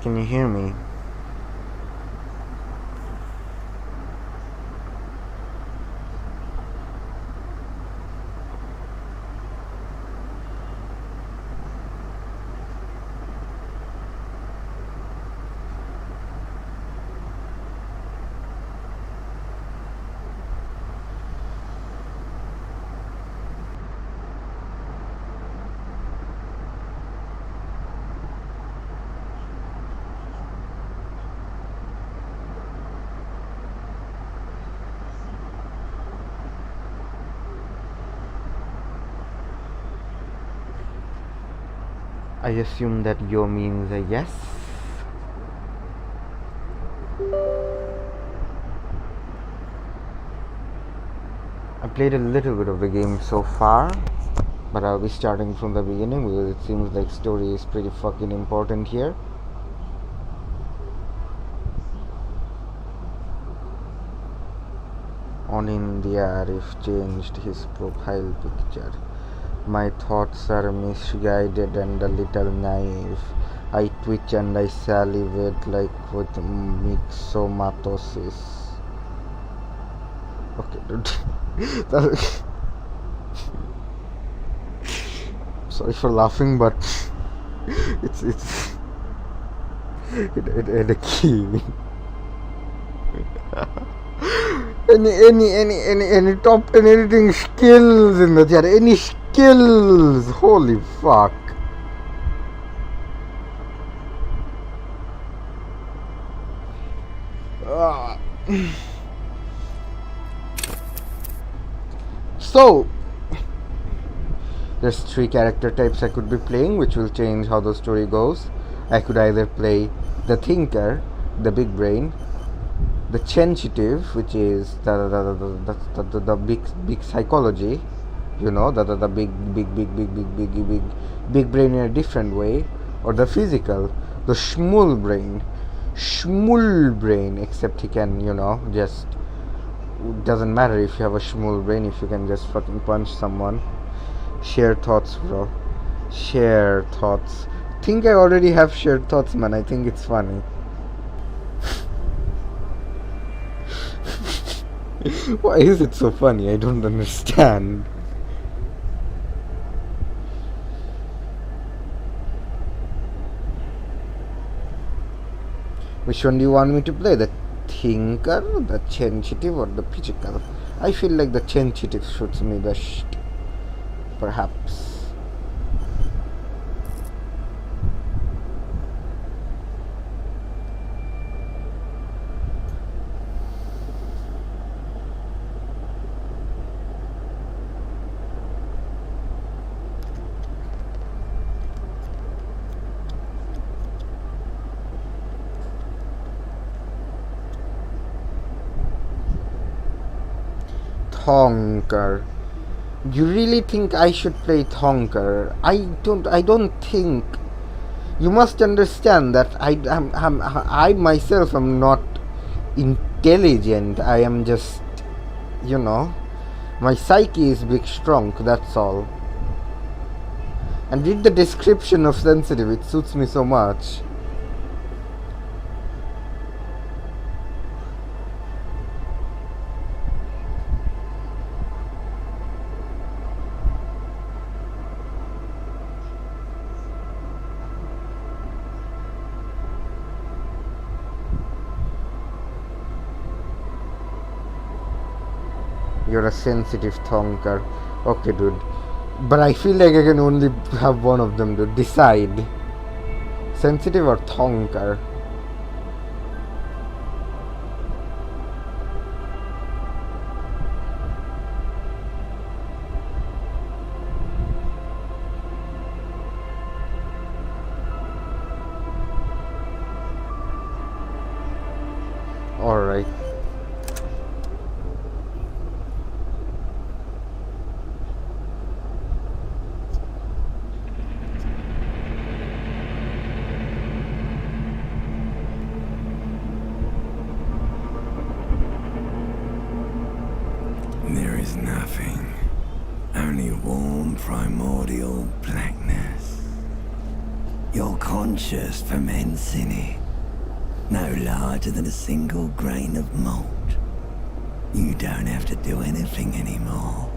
Can you hear me? I assume that yo means a yes. I played a little bit of the game so far, but I'll be starting from the beginning because it seems like story is pretty fucking important here. On India, Arif changed his profile picture. My thoughts are misguided and a little naive. I twitch and I salivate like with myxomatosis. Okay, dude. Sorry for laughing, but it had a key. Any top 10 editing skills in the chat? Any skills? Holy fuck. So there's 3 character types I could be playing, which will change how the story goes. I could either play the thinker, the big brain, the sensitive, which is the big psychology, you know, the big brain in a different way, or the physical, the schmul brain, except he can, you know, just doesn't matter if you have a schmul brain if you can just fucking punch someone. Share thoughts, bro. Share thoughts. Think I already have shared thoughts, man. I think it's funny. Why is it so funny? I don't understand. Which one do you want me to play? The thinker, the sensitive, or the physical? I feel like the sensitive suits me best. Perhaps. Thonker. You really think I should play Thonker? I don't think. You must understand that I myself am not intelligent. I am just, you know, my psyche is big strong, that's all. And read the description of sensitive, it suits me so much. You're a sensitive thonker. Okay, dude. But I feel like I can only have one of them, dude. Decide. Sensitive or thonker? Alright. There is nothing, only warm primordial blackness. You're conscious from it, no larger than a single grain of malt. You don't have to do anything anymore.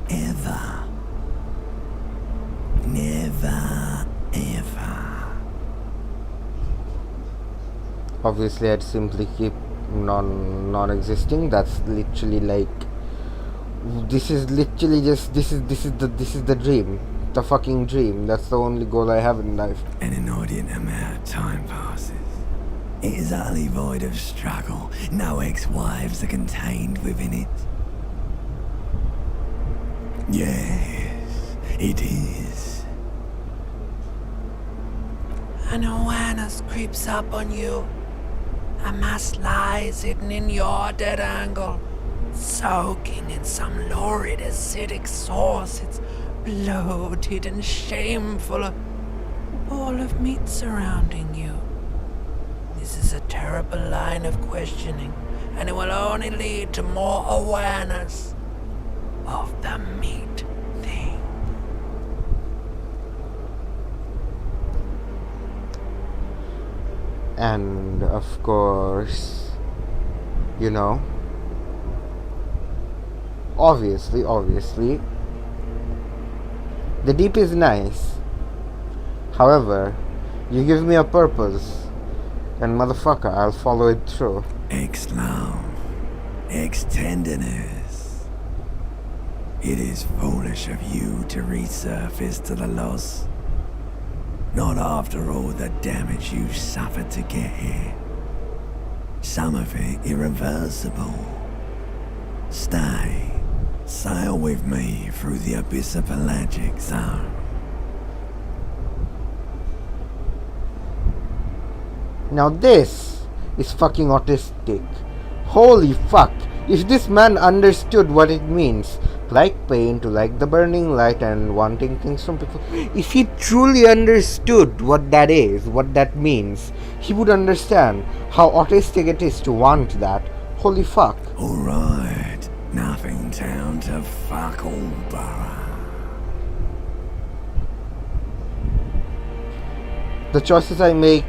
Ever. Never, ever. Obviously, I'd simply keep non-existing. That's literally like, this is literally just this is the dream, the fucking dream. That's the only goal I have in life. An inordinate amount of time passes. It is utterly void of struggle. No ex-wives are contained within it. Yes, it is. An awareness creeps up on you. A mass lies hidden in your dead angle, soaking in some lurid acidic sauce. It's bloated and shameful, a ball of meat surrounding you. This is a terrible line of questioning, and it will only lead to more awareness of the meat thing. And of course, you know, obviously, the deep is nice. However, you give me a purpose, and motherfucker, I'll follow it through. Ex-love, ex-tenderness. It is foolish of you to resurface to the loss. Not after all the damage you suffered to get here. Some of it irreversible. Stay. Sail with me through the abyss of pelagic zone. Now this is fucking autistic. Holy fuck. If this man understood what it means, like pain, to like the burning light and wanting things from people, if he truly understood what that is, what that means, he would understand how autistic it is to want that. Holy fuck. Alright, nothing down to fuck all borough. The choices I make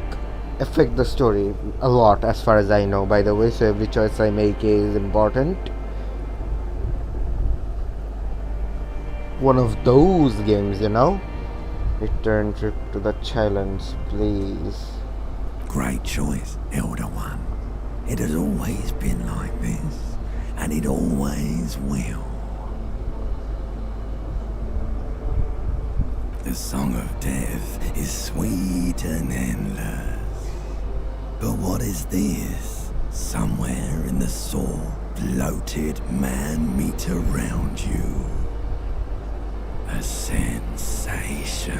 affect the story a lot, as far as I know, by the way, so every choice I make is important. One of those games, you know. Return trip to the challenge, please. Great choice, Elder One. It has always been like this, and it always will. The song of death is sweet and endless. But what is this? Somewhere in the sore, bloated man-meat around you. A sensation.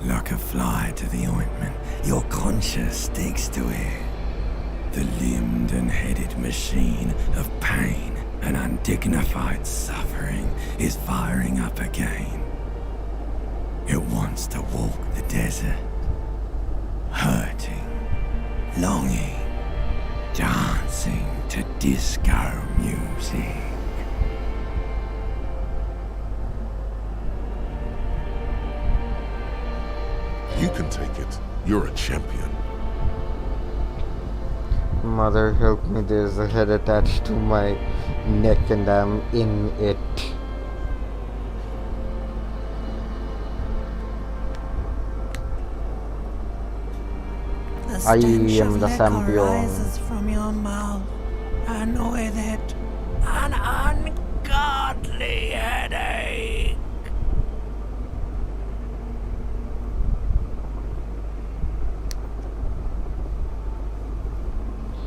Like a fly to the ointment, your conscience sticks to it. The limbed and headed machine of pain and undignified suffering is firing up again. It wants to walk the desert, hurting, longing, dancing to disco music. You can take it. You're a champion. Mother help me, there's a head attached to my neck and I'm in it. The I stench am of the liquor champion. rises from your mouth, and with it, an ungodly headache.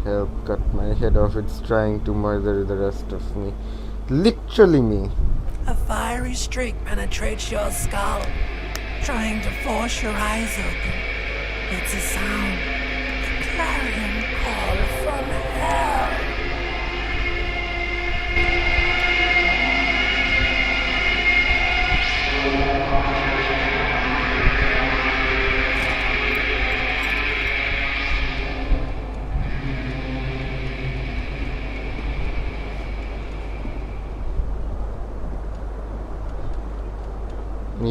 Help, cut my head off, it's trying to murder the rest of me. Literally me. A fiery streak penetrates your skull, trying to force your eyes open. It's a sound, a clarion call from hell.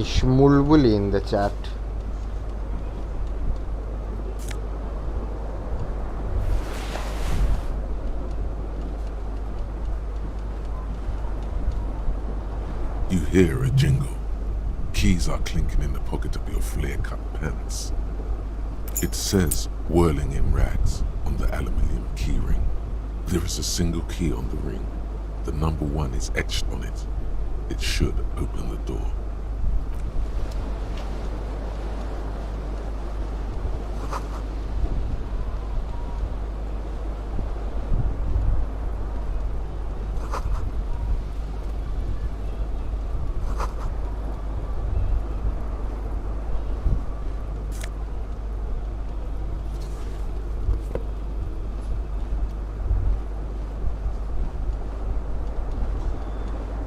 Shmulbuli in the chat. You hear a jingle. Keys are clinking in the pocket of your flare-cut pants. It says, whirling in rags, on the aluminium keyring. There is a single key on the ring. The number 1 is etched on it. It should open the door.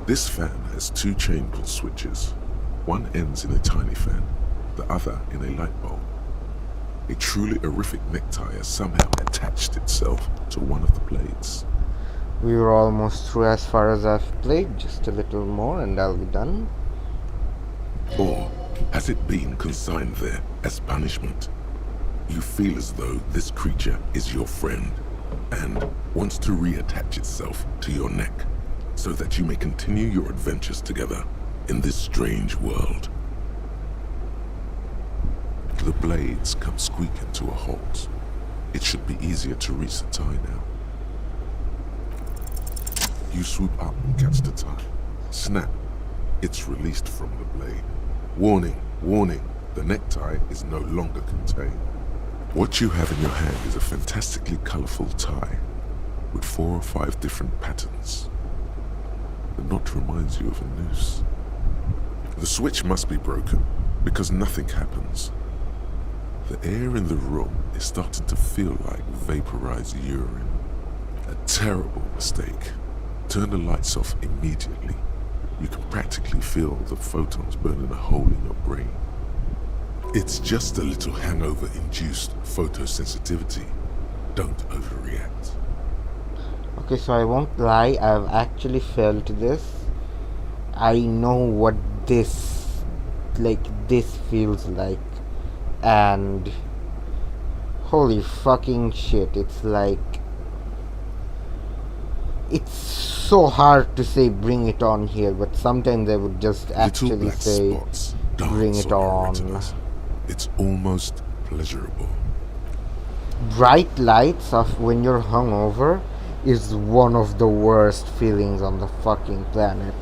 This fan has 2 chain pull switches. One ends in a tiny fan, the other in a light bulb. A truly horrific necktie has somehow attached itself to one of the blades. We were almost through as far as I've played. Just a little more and I'll be done. Or has it been consigned there as punishment? You feel as though this creature is your friend and wants to reattach itself to your neck, so that you may continue your adventures together in this strange world. The blades come squeaking to a halt. It should be easier to reach the tie now. You swoop up and catch the tie. Snap. It's released from the blade. Warning, warning, the necktie is no longer contained. What you have in your hand is a fantastically colorful tie with 4 or 5 different patterns. The knot reminds you of a noose. The switch must be broken because nothing happens. The air in the room is starting to feel like vaporized urine. A terrible mistake. Turn the lights off immediately. You can practically feel the photons burning a hole in your brain. It's just a little hangover-induced photosensitivity. Don't overreact. Okay, so I won't lie, I've actually felt this. I know what this feels like. And holy fucking shit, it's like, it's so hard to say bring it on here, but sometimes I would just actually say bring it on. It's almost pleasurable. Bright lights of when you're hungover is one of the worst feelings on the fucking planet.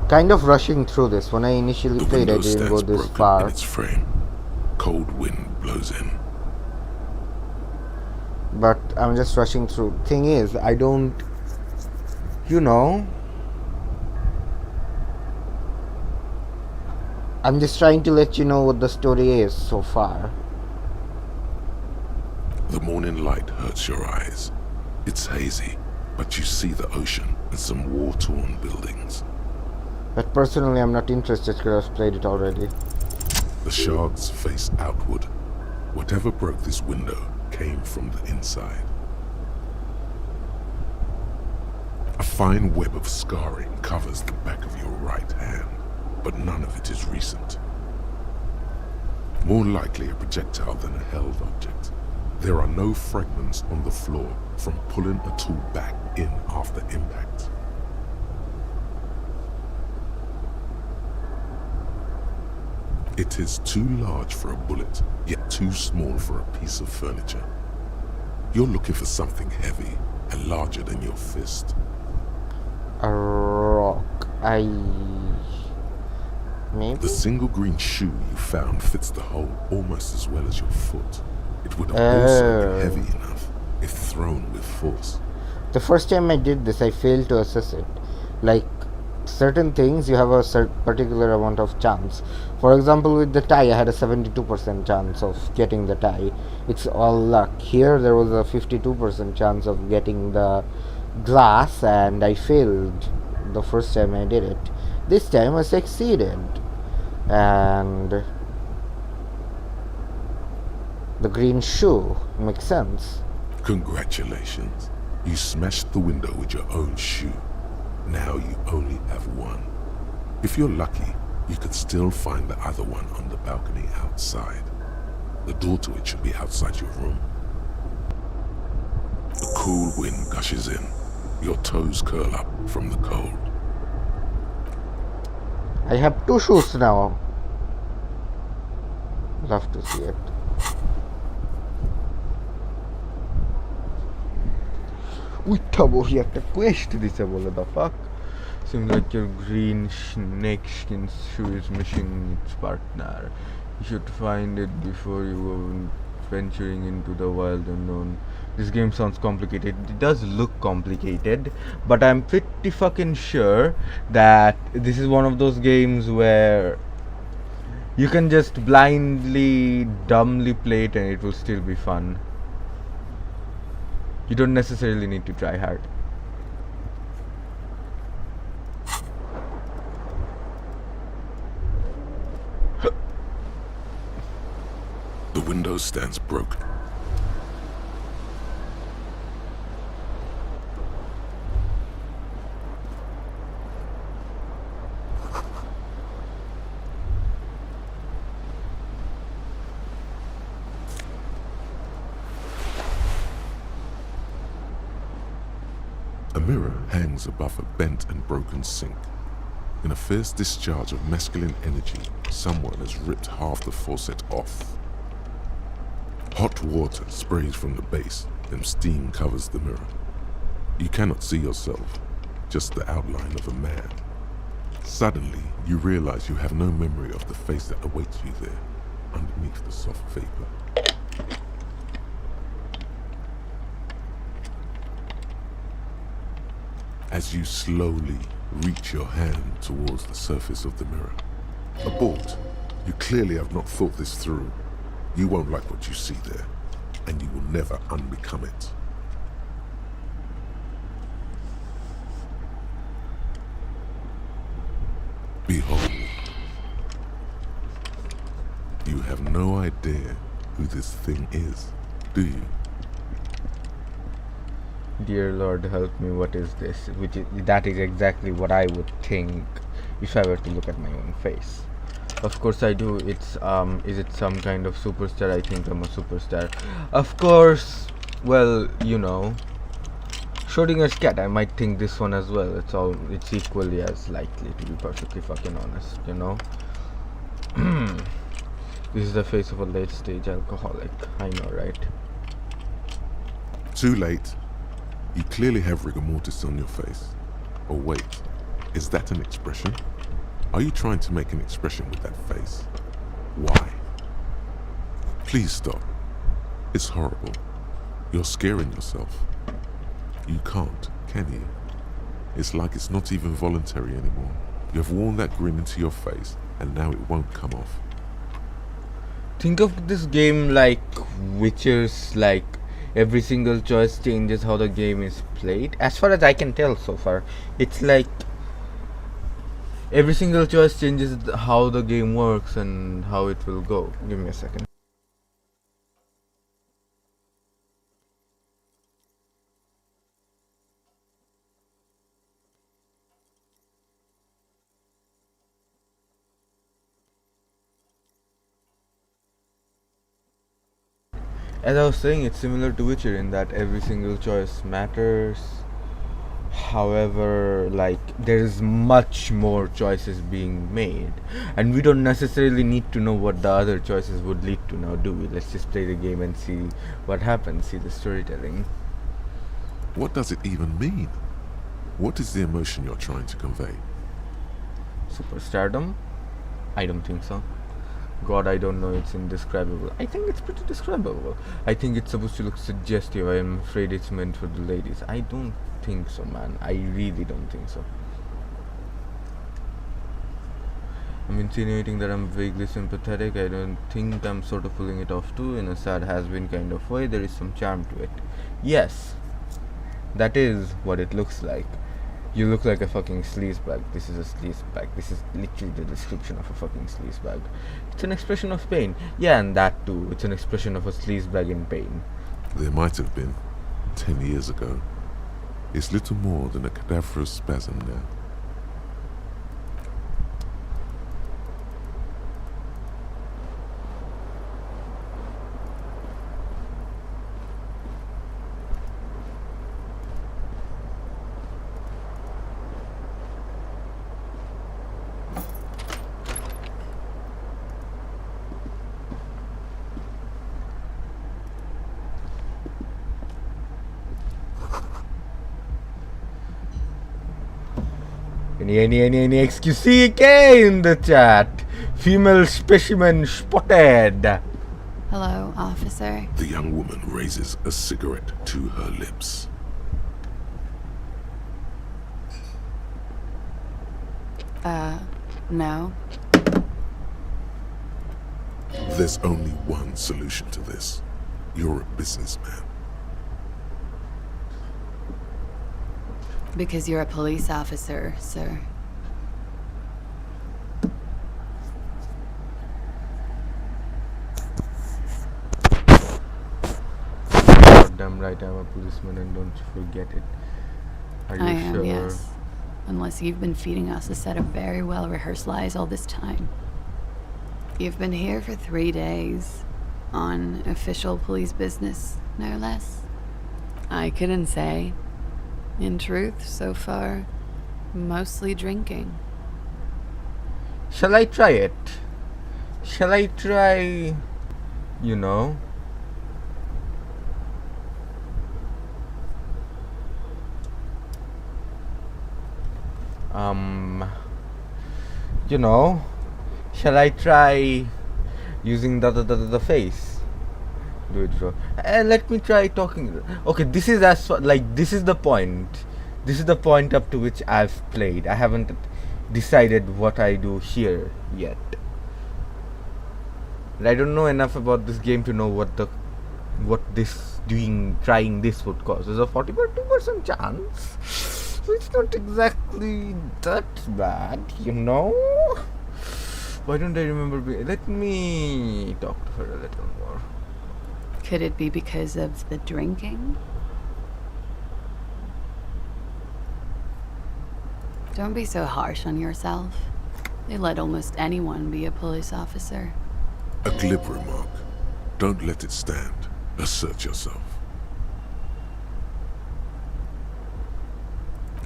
Kind of rushing through this. When I initially played, I didn't go this far. In its frame. Cold wind blows in. But I'm just rushing through. Thing is, I don't, I'm just trying to let you know what the story is so far. The morning light hurts your eyes. It's hazy, but you see the ocean and some war-torn buildings. But personally, I'm not interested because I've played it already. The shards face outward. Whatever broke this window came from the inside. A fine web of scarring covers the back of your right hand, but none of it is recent. More likely a projectile than a held object. There are no fragments on the floor from pulling a tool back in after impact. It is too large for a bullet, yet too small for a piece of furniture. You're looking for something heavy and larger than your fist. A rock. Maybe? The single green shoe you found fits the hole almost as well as your foot. It would have also been heavy enough if thrown with force. The first time I did this, I failed to assess it. Like, certain things you have a particular amount of chance. For example, with the tie, I had a 72% chance of getting the tie. It's all luck. Here there was a 52% chance of getting the glass, and I failed the first time I did it. This time I succeeded, and The green shoe. Makes sense. Congratulations. You smashed the window with your own shoe. Now you only have one. If you're lucky, you could still find the other one on the balcony outside. The door to it should be outside your room. The cool wind gushes in. Your toes curl up from the cold. I have 2 shoes now. Love to see it. উঠা বহি একটা Quest দিছে বলে the fuck. Seems like your green snake skin shoe is missing its partner. You should find it before you go venturing into the wild unknown. This game sounds complicated. It does look complicated, but I'm pretty fucking sure that this is one of those games where you can just blindly, dumbly play it and it will still be fun. You don't necessarily need to try hard. The window stands broken. A mirror hangs above a bent and broken sink. In a fierce discharge of masculine energy, someone has ripped half the faucet off. Hot water sprays from the base, and steam covers the mirror. You cannot see yourself, just the outline of a man. Suddenly, you realize you have no memory of the face that awaits you there, underneath the soft vapor. As you slowly reach your hand towards the surface of the mirror. Abort. You clearly have not thought this through. You won't like what you see there, and you will never unbecome it. Behold. You have no idea who this thing is, do you? Dear Lord, help me, what is this? That is exactly what I would think if I were to look at my own face. Of course I do. It's is it some kind of superstar? I think I'm a superstar. Of course, well, you know, Schrodinger's cat, I might think this one as well. It's equally as likely, to be perfectly fucking honest, you know. This is the face of a late stage alcoholic. I know, right? Too late. You clearly have rigor mortis on your face. Oh wait, is that an expression? Are you trying to make an expression with that face? Why? Please stop. It's horrible. You're scaring yourself. You can't, can you? It's like it's not even voluntary anymore. You have worn that grin into your face, and now it won't come off. Think of this game like Witcher's, like every single choice changes how the game is played. As far as I can tell so far, it's like every single choice changes how the game works and how it will go. Give me a second. As I was saying, it's similar to Witcher in that every single choice matters. However, like, there's much more choices being made, and we don't necessarily need to know what the other choices would lead to now, do we? Let's just play the game and see what happens, see the storytelling. What does it even mean? What is the emotion you're trying to convey? Superstardom? I don't think so. God, I don't know, it's indescribable. I think it's pretty describable. I think it's supposed to look suggestive. I'm afraid it's meant for the ladies. I don't think so, man. I really don't think so. I'm insinuating that I'm vaguely sympathetic. I don't think I'm sort of pulling it off too, in a sad has-been kind of way. There is some charm to it. Yes, that is what it looks like. You look like a fucking sleazebag. This is a sleazebag. This is literally the description of a fucking sleazebag. It's an expression of pain. Yeah, and that too. It's an expression of a sleazebag in pain. There might have been 10 years ago. It's little more than a cadaverous spasm now. Any XQCK in the chat. Female specimen spotted. Hello, officer. The young woman raises a cigarette to her lips. No. There's only one solution to this. You're a businessman. Because you're a police officer, sir. Damn right, I'm a policeman, and don't you forget it. Are you I am, sure? yes. Unless you've been feeding us a set of very well-rehearsed lies all this time. You've been here for 3 days. On official police business, no less. I couldn't say. In truth, so far, mostly drinking. Shall I try it? Shall I try, you know? You know, shall I try using the face? Do it for. Let me try talking. Okay, this is this is the point. This is the point up to which I've played. I haven't decided what I do here yet. I don't know enough about this game to know what trying this would cause. There's a 42% chance. So it's not exactly that bad, you know? Why don't I remember? Let me talk to her a little more. Could it be because of the drinking? Don't be so harsh on yourself. They let almost anyone be a police officer. A glib remark. Don't let it stand. Assert yourself.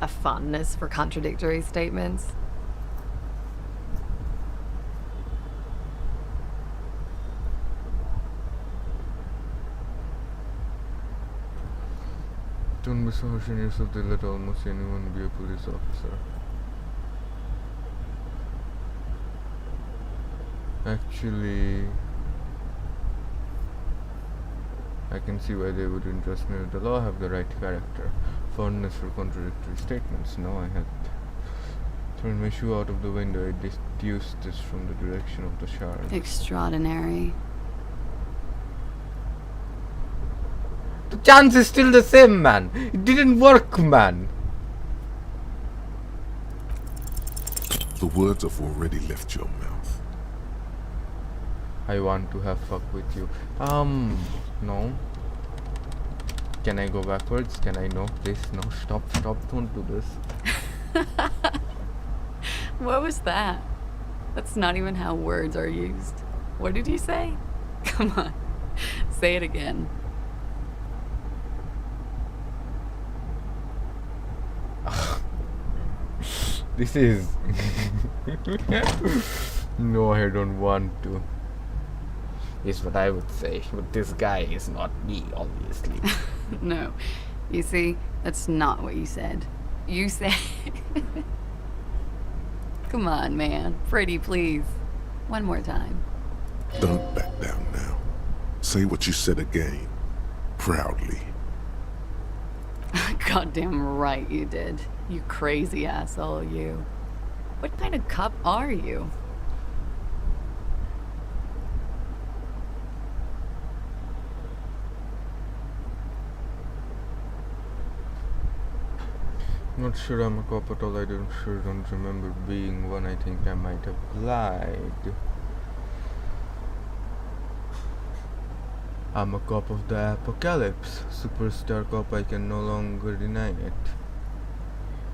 A fondness for contradictory statements. Don't be so harsh on yourself. They let almost anyone be a police officer. Actually, I can see why they wouldn't trust me with the law. I have the right character. Fondness for contradictory statements. No, I had thrown my shoe out of the window. I deduced this from the direction of the shark. Extraordinary. The chance is still the same, man. It didn't work, man. The words have already left your mouth. I want to have fuck with you. No. Can I go backwards? Can I? No, please, no. Stop, don't do this. What was that? That's not even how words are used. What did you say? Come on, say it again. This is... No, I don't want to. Is what I would say. But this guy is not me, obviously. No, you see, that's not what you said. You said... Come on, man. Pretty, please. One more time. Don't back down now. Say what you said again. Proudly. Goddamn right you did. You crazy asshole, you. What kind of cop are you? Not sure I'm a cop at all. I don't remember being one. I think I might have lied. I'm a cop of the apocalypse. Superstar cop, I can no longer deny it.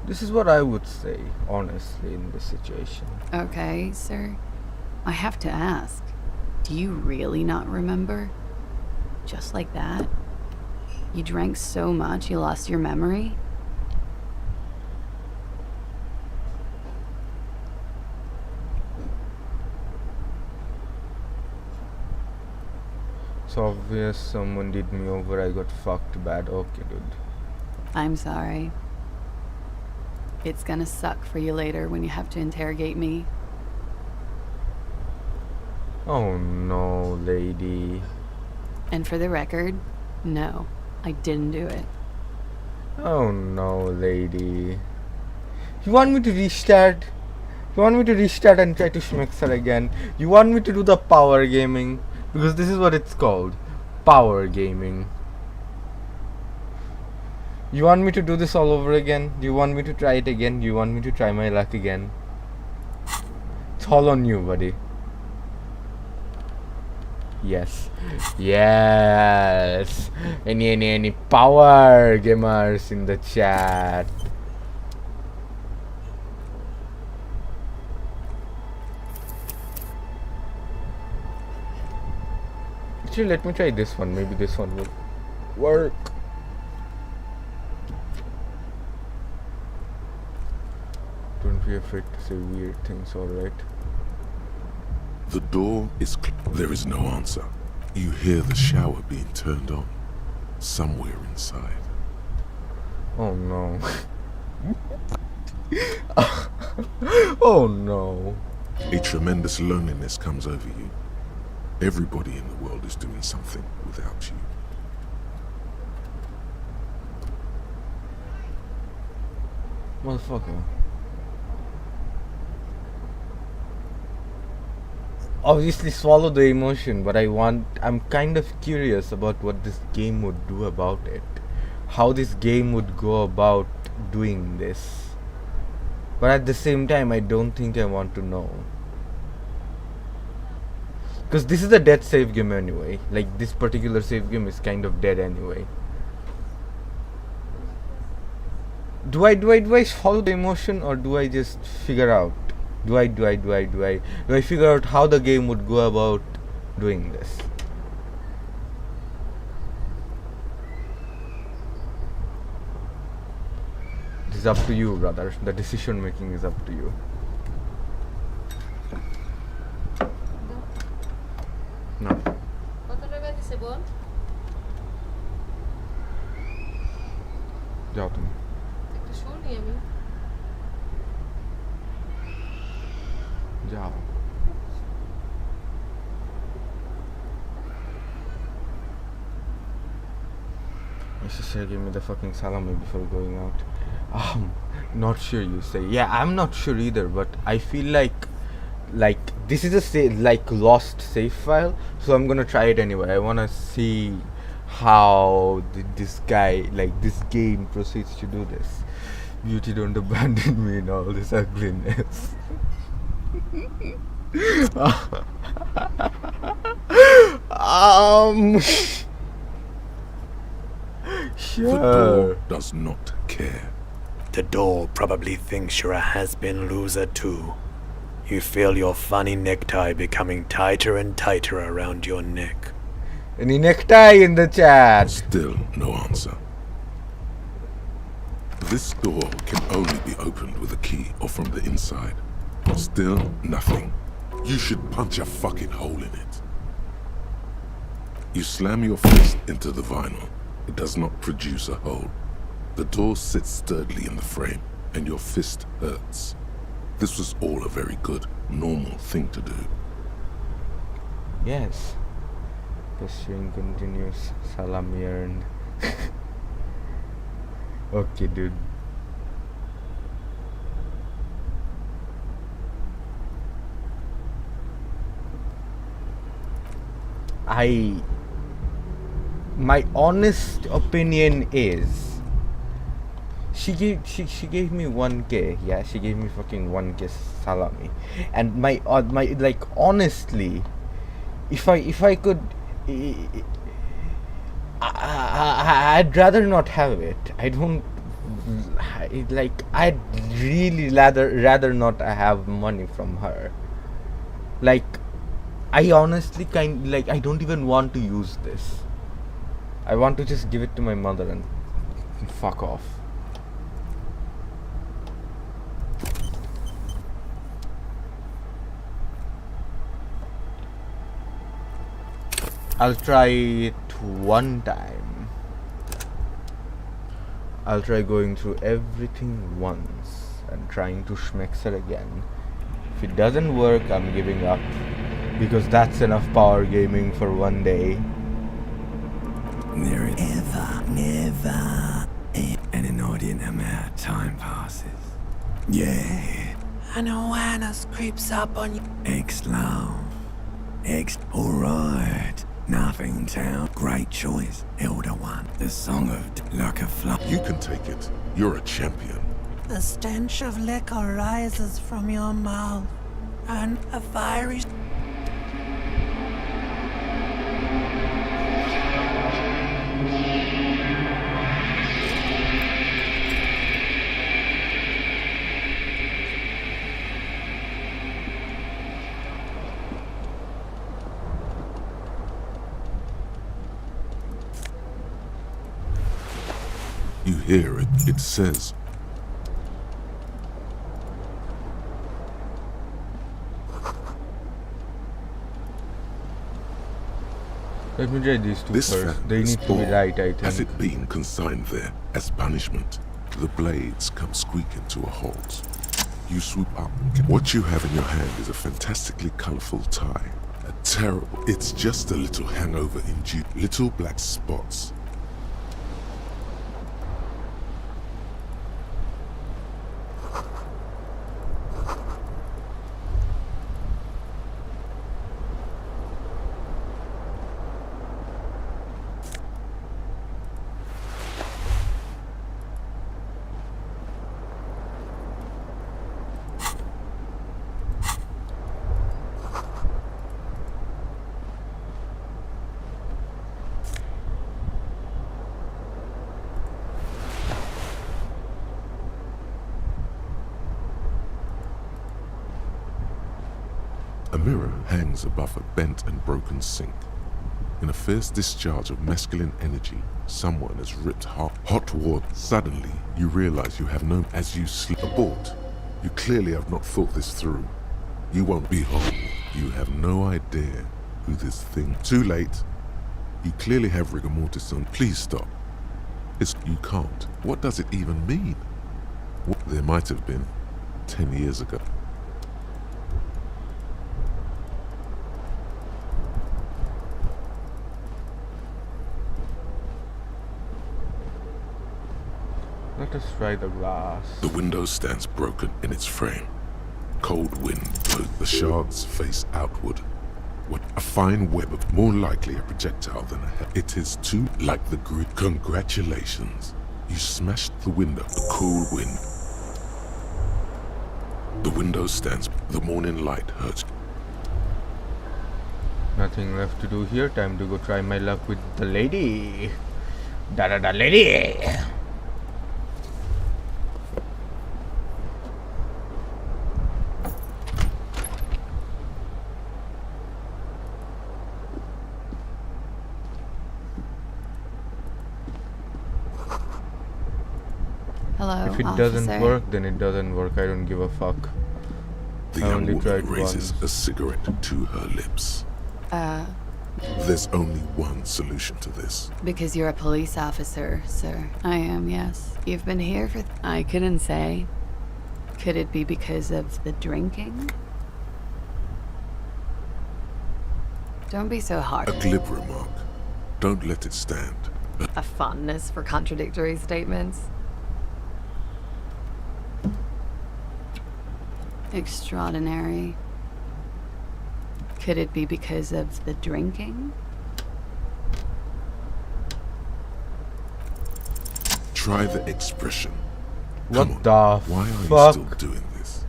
This is what I would say, honestly, in this situation. Okay, sir. I have to ask. Do you really not remember? Just like that? You drank so much you lost your memory? It's obvious someone did me over. I got fucked bad. Okay, dude. I'm sorry. It's gonna suck for you later when you have to interrogate me. Oh no, lady. And for the record, no, I didn't do it. Oh no, lady. You want me to restart? You want me to restart and try to schmix her again? You want me to do the power gaming? Because this is what it's called. Power gaming. You want me to do this all over again? Do you want me to try it again? Do you want me to try my luck again? It's all on you, buddy. Yes. Yes. Any power gamers in the chat. Actually, let me try this one. Maybe this one will work. Don't be afraid to say weird things, alright? The door is there is no answer. You hear the shower being turned on somewhere inside. Oh no. Oh no. A tremendous loneliness comes over you. Everybody in the world is doing something without you. Motherfucker. Obviously swallow the emotion, but I'm kind of curious about what this game would do about it. How this game would go about doing this. But at the same time, I don't think I want to know. Because this is a dead save game anyway. Like, this particular save game is kind of dead anyway. Do I follow the emotion, or do I just figure out? Do I figure out how the game would go about doing this? It is up to you, brother. The decision making is up to you. No. কত টাকা দিছে বোন? যাও তুমি। একটু শুনি আমি। যাও। My sister gave me the fucking salami before going out. Not sure, you say. Yeah, I'm not sure either, but I feel like this is a lost save file, so I'm gonna try it anyway. I wanna see how this guy, this game proceeds to do this. Beauty, don't abandon me in all this ugliness. The door does not care. The door probably thinks you're a has-been loser too. You feel your funny necktie becoming tighter and tighter around your neck. Any necktie in the chat? Still no answer. This door can only be opened with a key or from the inside. Still nothing. You should punch a fucking hole in it. You slam your fist into the vinyl. It does not produce a hole. The door sits sturdily in the frame, and your fist hurts. This was all a very good, normal thing to do. Yes. Pursuing continues. Salami earned. Okay, dude. My honest opinion is she gave me 1k. Yeah, she gave me fucking 1k salami, and my like honestly, if I could, I'd rather not have it. I don't like. I'd really rather not have money from her. Like, I honestly I don't even want to use this. I want to just give it to my mother and fuck off. I'll try it one time. I'll try going through everything once and trying to schmexer again. If it doesn't work, I'm giving up, because that's enough power gaming for one day. There is never an inordinate amount of time passes. Yeah. An awareness creeps up on you. Ex-love. Alright. Nothing town. Great choice. Elder one. The song of like a fly. You can take it. You're a champion. The stench of liquor rises from your mouth, and a fiery... You hear it. It says, Let me try these two this first. fan They is need to be born. right, I Has think. it been consigned there as punishment? The blades come squeaking to a halt. You swoop up. What you have in your hand is a fantastically colorful tie. A terrible... It's just a little hangover in little black spots. A mirror hangs above a bent and broken sink. In a fierce discharge of masculine energy, someone has ripped hot water. Suddenly, you realize you have no... As you sleep abort, you clearly have not thought this through. You won't be home. You have no idea who this thing... Too late. You clearly have rigor mortis on. Please stop. You can't. What does it even mean? There might have been 10 years ago. Let us try the glass. The window stands broken in its frame. Cold wind blows the shards face outward. What a fine web of more likely a projectile than a head. It is too like the grid. Congratulations. You smashed the window. The cool wind. The window stands. The morning light hurts. Nothing left to do here. Time to go try my luck with the lady. Da lady. Hello, If it officer. doesn't work, then it doesn't work. I don't give a fuck. The I young only woman tried raises once. a cigarette to her lips. There's only one solution to this. Because you're a police officer, sir. I am, yes. You've been here for... I couldn't say. Could it be because of the drinking? Don't be so hard. A glib remark. Don't let it stand. A fondness for contradictory statements. Extraordinary. Could it be because of the drinking? Try the expression. What Come on. the Why are you fuck? still doing this?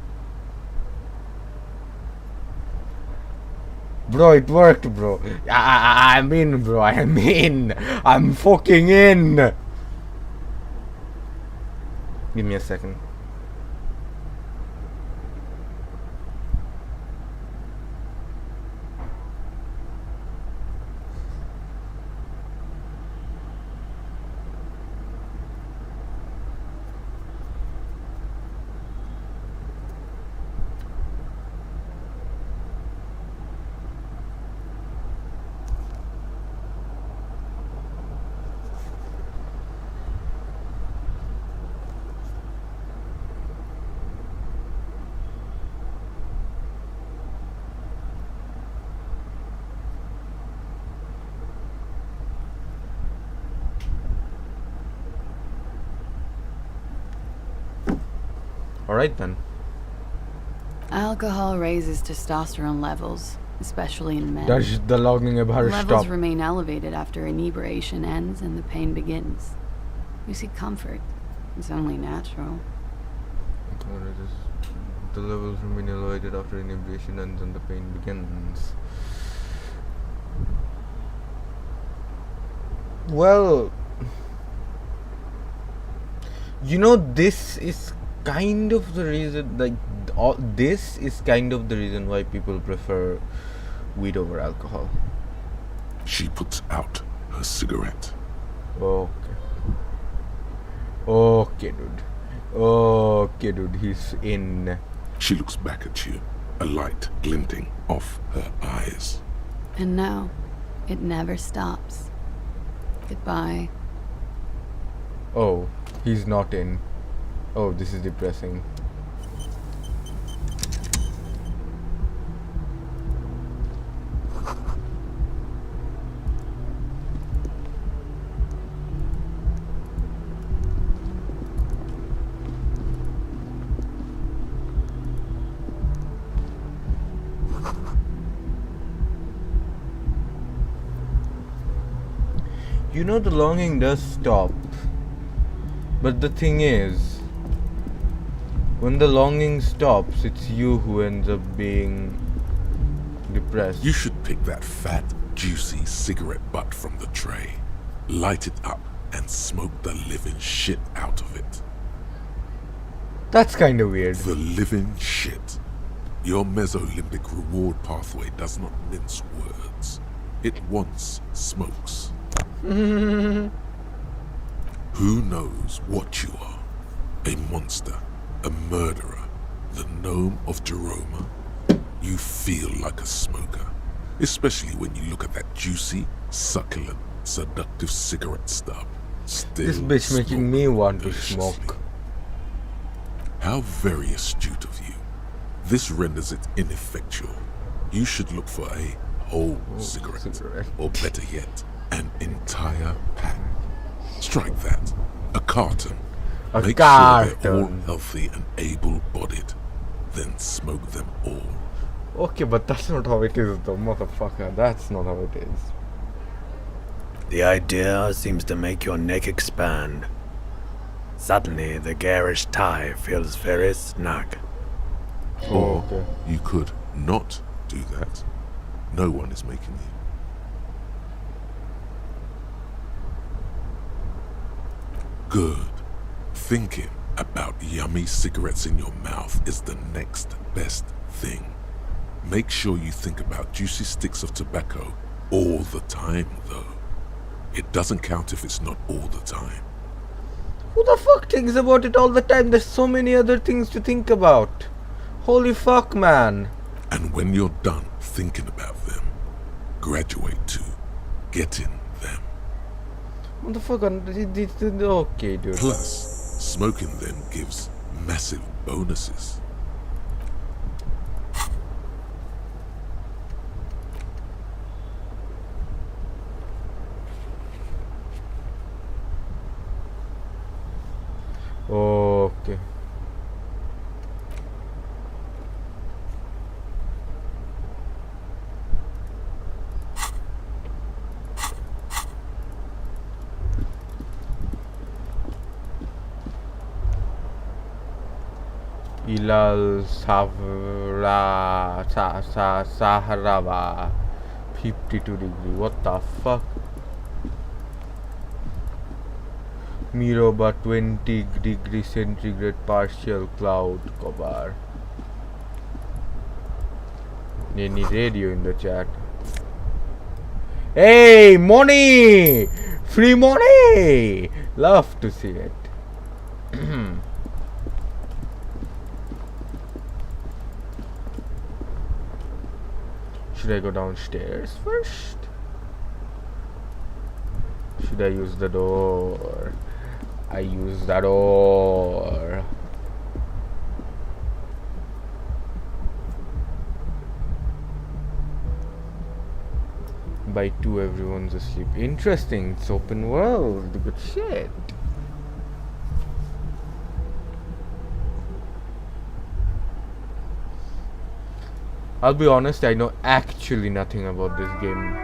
Bro, it worked, bro. I'm in, bro. I'm in. I'm fucking in. Give me a second. Alright then. Alcohol raises testosterone levels, especially in men. Does the logging ever Levels stop? remain elevated after inebriation ends and the pain begins. You seek comfort. It's only natural. The levels remain elevated after inebriation ends and the pain begins. Well, you know, this is kind of the reason, like, this is kind of the reason why people prefer weed over alcohol. She puts out her cigarette. Okay. Okay, dude. Okay, dude, he's in. She looks back at you, a light glinting off her eyes. And now, it never stops. Goodbye. Oh, he's not in. Oh, this is depressing. You know, the longing does stop. But the thing is, when the longing stops, it's you who ends up being depressed. You should pick that fat, juicy cigarette butt from the tray, light it up, and smoke the living shit out of it. That's kind of weird. The living shit. Your mesolimbic reward pathway does not mince words. It wants smokes. Who knows what you are? A monster, a murderer, the gnome of Jeroma. You feel like a smoker, especially when you look at that juicy, succulent, seductive cigarette stub. Still This bitch making me want to deliciously. smoke. How very astute of you. This renders it ineffectual. You should look for a whole cigarette, or better yet, an entire pack. Strike that. A carton. A Make sure they're all carton. healthy and able-bodied. Then smoke them all. Okay, but that's not how it is though, motherfucker. That's not how it is. The idea seems to make your neck expand. Suddenly, the garish tie feels very snug. Or okay. you could not do that. No one is making you. Good. Thinking about yummy cigarettes in your mouth is the next best thing. Make sure you think about juicy sticks of tobacco all the time, though. It doesn't count if it's not all the time. Who the fuck thinks about it all the time? There's so many other things to think about. Holy fuck, man. And when you're done thinking about them, graduate to getting them. Motherfucker, okay, dude. Plus, smoking them gives massive bonuses. Okay. Ilal Sahraba 52 degree. What the fuck? Miroba 20 degree centigrade partial cloud cover. Any radio in the chat? Hey, money! Free money! Love to see it. Should I go downstairs first? Should I use the door? I use the door. By 2 everyone's asleep. Interesting, it's open world. Good shit. I'll be honest, I know actually nothing about this game.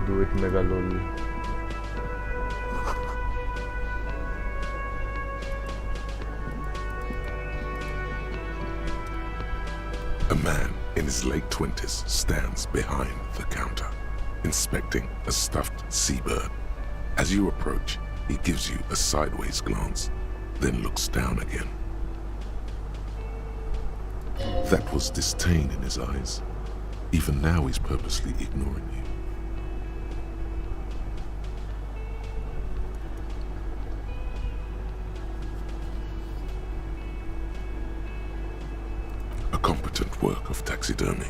Do it, Megalol. A man in his late 20s stands behind the counter, inspecting a stuffed seabird. As you approach, he gives you a sideways glance, then looks down again. That was disdain in his eyes. Even now he's purposely ignoring you. A competent work of taxidermy.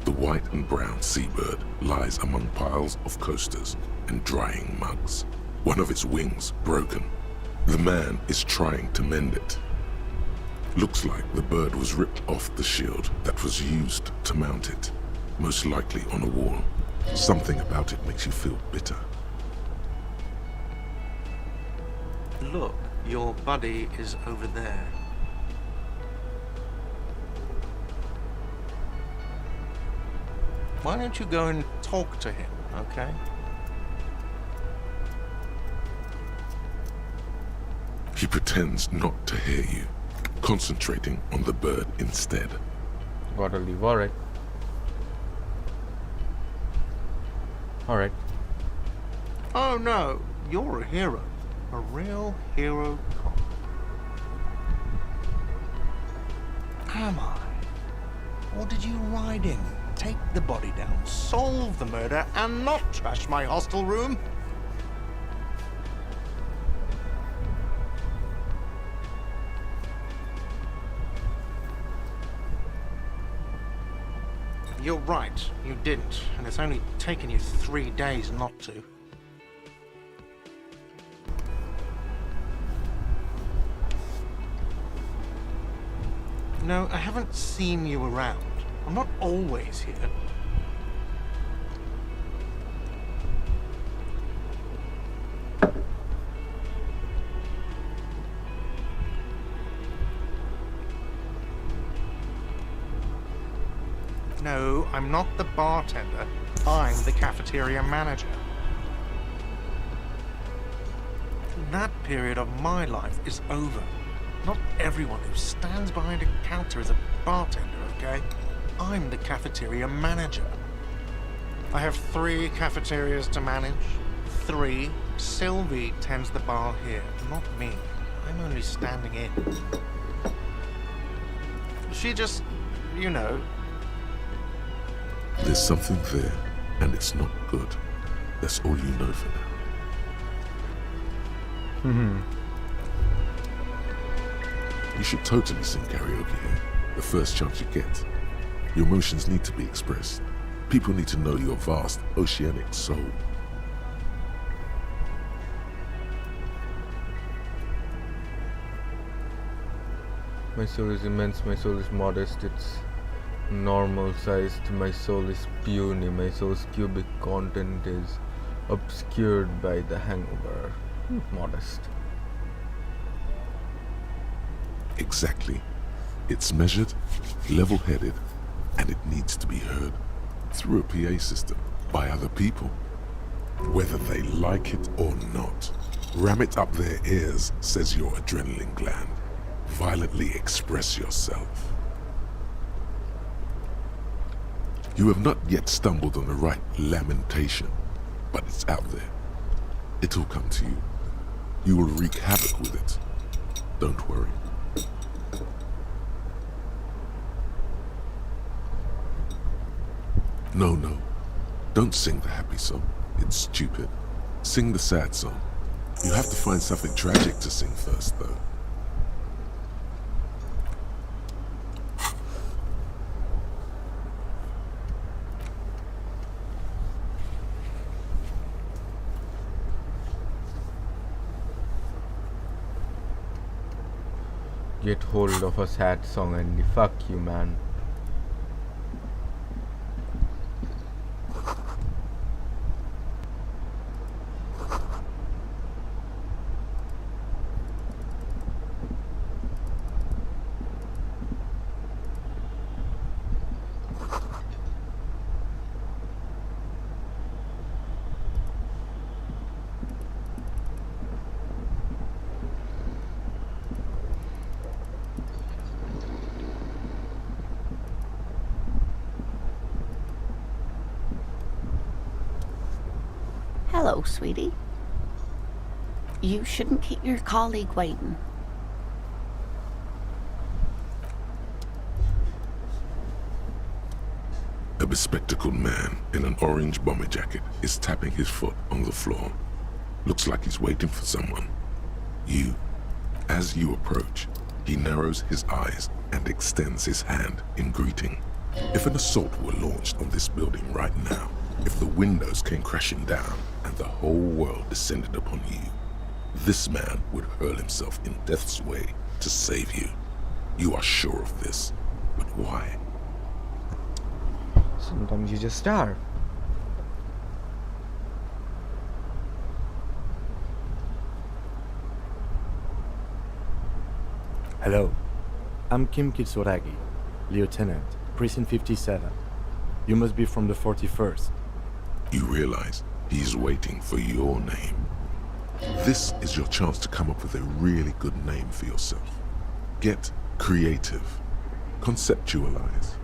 The white and brown seabird lies among piles of coasters and drying mugs. One of its wings broken. The man is trying to mend it. Looks like the bird was ripped off the shield that was used to mount it, most likely on a wall. Something about it makes you feel bitter. Look, your buddy is over there. Why don't you go and talk to him, okay? He pretends not to hear you, concentrating on the bird instead. Gotta leave, alright. Alright. Oh no, you're a hero. A real hero cop. Am I? Or did you ride in, take the body down, solve the murder, and not trash my hostel room? You're right, you didn't, and it's only taken you 3 days not to. No, I haven't seen you around. I'm not always here. No, I'm not the bartender. I'm the cafeteria manager. That period of my life is over. Not everyone who stands behind a counter is a bartender, okay? I'm the cafeteria manager. I have 3 cafeterias to manage, 3 Sylvie tends the bar here, not me. I'm only standing in. She just, you know, There's something there, and it's not good. That's all you know for now. You should totally sing karaoke here, the first chance you get. Your emotions need to be expressed. People need to know your vast, oceanic soul. My soul is immense, my soul is modest, it's normal sized, my soul is puny, my soul's cubic content is obscured by the hangover. Modest. Exactly. It's measured, level-headed, and it needs to be heard through a PA system by other people, whether they like it or not. Ram it up their ears, says your adrenaline gland. Violently express yourself. You have not yet stumbled on the right lamentation, but it's out there. It'll come to you. You will wreak havoc with it. Don't worry. No. Don't sing the happy song. It's stupid. Sing the sad song. You have to find something tragic to sing first, though. Get hold of a sad song and fuck you, man. Hello, sweetie. You shouldn't keep your colleague waiting. A bespectacled man in an orange bomber jacket is tapping his foot on the floor. Looks like he's waiting for someone. You. As you approach, he narrows his eyes and extends his hand in greeting. If an assault were launched on this building right now, if the windows came crashing down and the whole world descended upon you, this man would hurl himself in death's way to save you. You are sure of this, but why? Sometimes you just are. Hello, I'm Kim Kitsuragi, Lieutenant, Precinct 57. You must be from the 41st. You realize he's waiting for your name. This is your chance to come up with a really good name for yourself. Get creative. Conceptualize.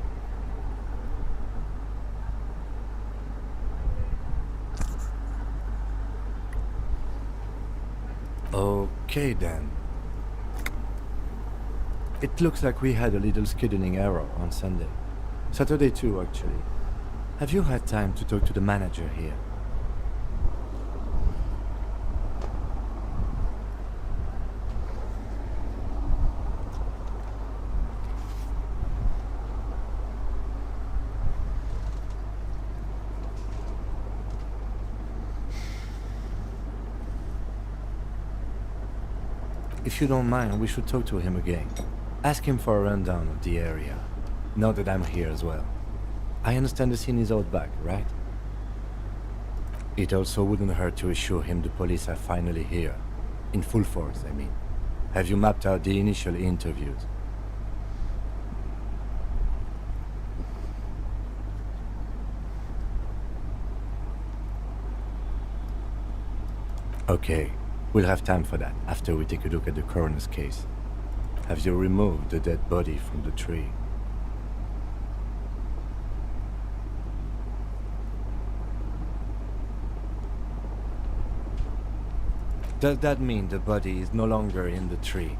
Okay then. It looks like we had a little scheduling error on Sunday. Saturday too, actually. Have you had time to talk to the manager here? If you don't mind, we should talk to him again. Ask him for a rundown of the area. Now that I'm here as well. I understand the scene is out back, right? It also wouldn't hurt to assure him the police are finally here. In full force, I mean. Have you mapped out the initial interviews? Okay, we'll have time for that after we take a look at the coroner's case. Have you removed the dead body from the tree? Does that mean the body is no longer in the tree?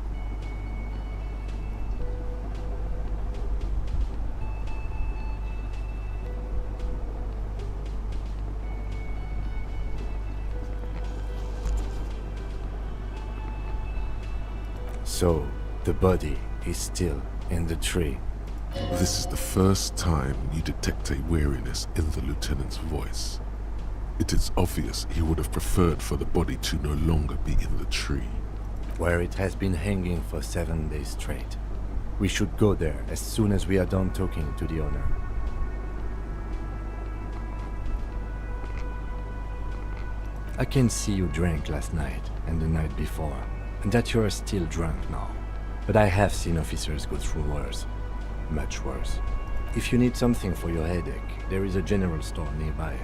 So, the body is still in the tree. This is the first time you detect a weariness in the lieutenant's voice. It is obvious he would have preferred for the body to no longer be in the tree. Where it has been hanging for 7 days straight. We should go there as soon as we are done talking to the owner. I can see you drank last night and the night before, and that you are still drunk now. But I have seen officers go through worse. Much worse. If you need something for your headache, there is a general store nearby.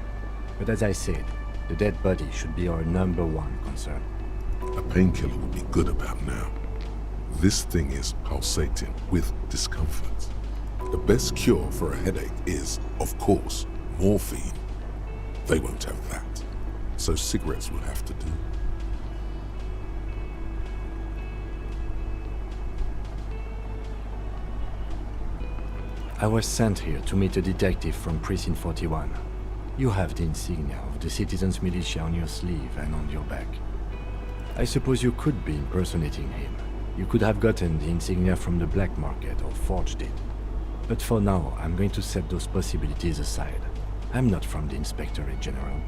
But as I said, the dead body should be our #1 concern. A painkiller would be good about now. This thing is pulsating with discomfort. The best cure for a headache is, of course, morphine. They won't have that, so cigarettes will have to do. I was sent here to meet a detective from Precinct 41. You have the insignia of the Citizens Militia on your sleeve and on your back. I suppose you could be impersonating him. You could have gotten the insignia from the black market or forged it. But for now, I'm going to set those possibilities aside. I'm not from the Inspectorate General.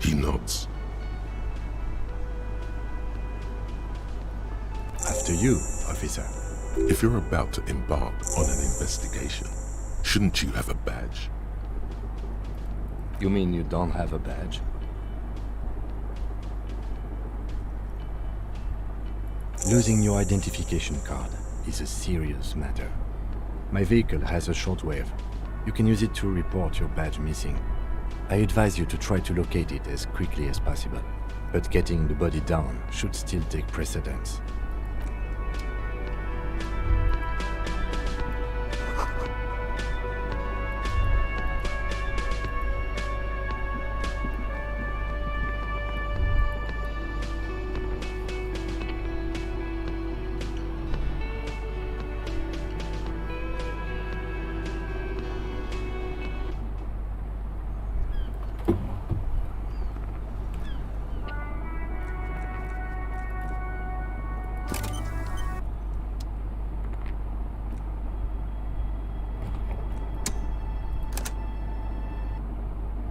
He nods. After you, officer. If you're about to embark on an investigation, shouldn't you have a badge? You mean you don't have a badge? Losing your identification card is a serious matter. My vehicle has a shortwave. You can use it to report your badge missing. I advise you to try to locate it as quickly as possible, but getting the body down should still take precedence.